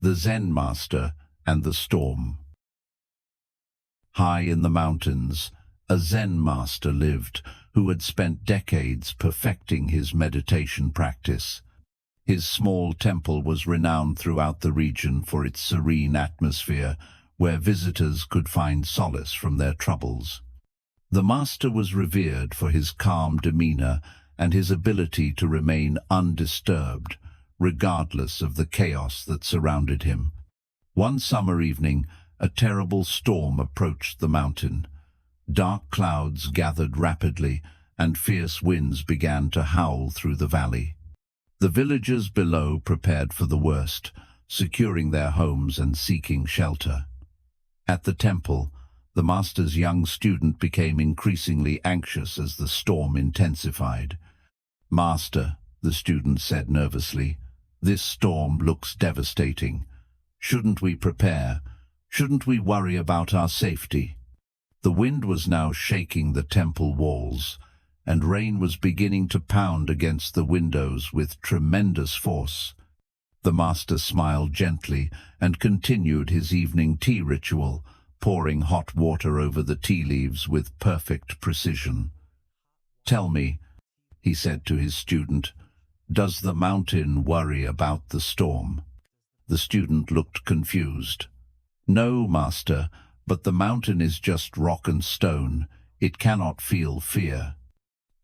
The Zen Master and the Storm. High in the mountains, a Zen master lived who had spent decades perfecting his meditation practice. His small temple was renowned throughout the region for its serene atmosphere, where visitors could find solace from their troubles. The master was revered for his calm demeanor and his ability to remain undisturbed, regardless of the chaos that surrounded him. One summer evening, a terrible storm approached the mountain. Dark clouds gathered rapidly, and fierce winds began to howl through the valley. The villagers below prepared for the worst, securing their homes and seeking shelter. At the temple, the master's young student became increasingly anxious as the storm intensified. "Master," the student said nervously, "this storm looks devastating. Shouldn't we prepare? Shouldn't we worry about our safety?" The wind was now shaking the temple walls, and rain was beginning to pound against the windows with tremendous force. The master smiled gently and continued his evening tea ritual, pouring hot water over the tea leaves with perfect precision. "Tell me," he said to his student, "does the mountain worry about the storm?" The student looked confused. "No, master, but the mountain is just rock and stone. It cannot feel fear."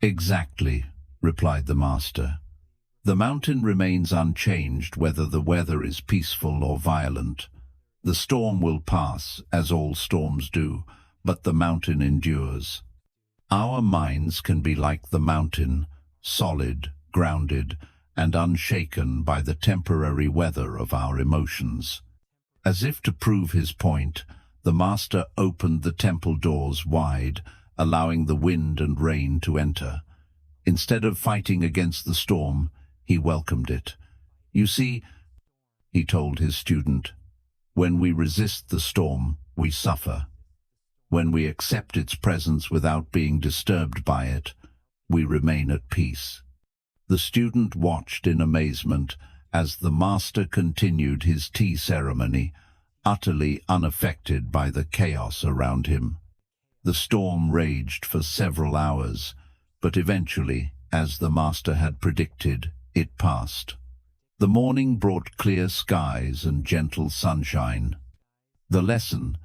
"Exactly," replied the master. "The mountain remains unchanged whether the weather is peaceful or violent. The storm will pass, as all storms do, but the mountain endures. Our minds can be like the mountain, solid, grounded, and unshaken by the temporary weather of our emotions." As if to prove his point, the master opened the temple doors wide, allowing the wind and rain to enter. Instead of fighting against the storm, he welcomed it. "You see," he told his student, "when we resist the storm, we suffer. When we accept its presence without being disturbed by it, we remain at peace." The student watched in amazement as the master continued his tea ceremony, utterly unaffected by the chaos around him. The storm raged for several hours, but eventually, as the master had predicted, it passed. The morning brought clear skies and gentle sunshine. The lesson,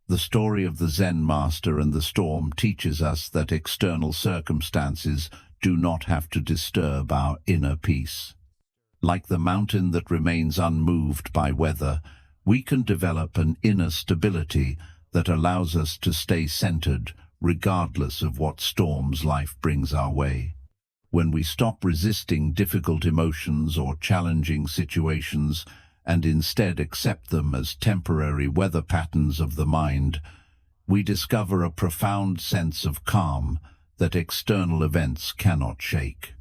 the story of the Zen master and the storm, teaches us that external circumstances do not have to disturb our inner peace. Like the mountain that remains unmoved by weather, we can develop an inner stability that allows us to stay centered regardless of what storms life brings our way. When we stop resisting difficult emotions or challenging situations and instead accept them as temporary weather patterns of the mind, we discover a profound sense of calm that external events cannot shake.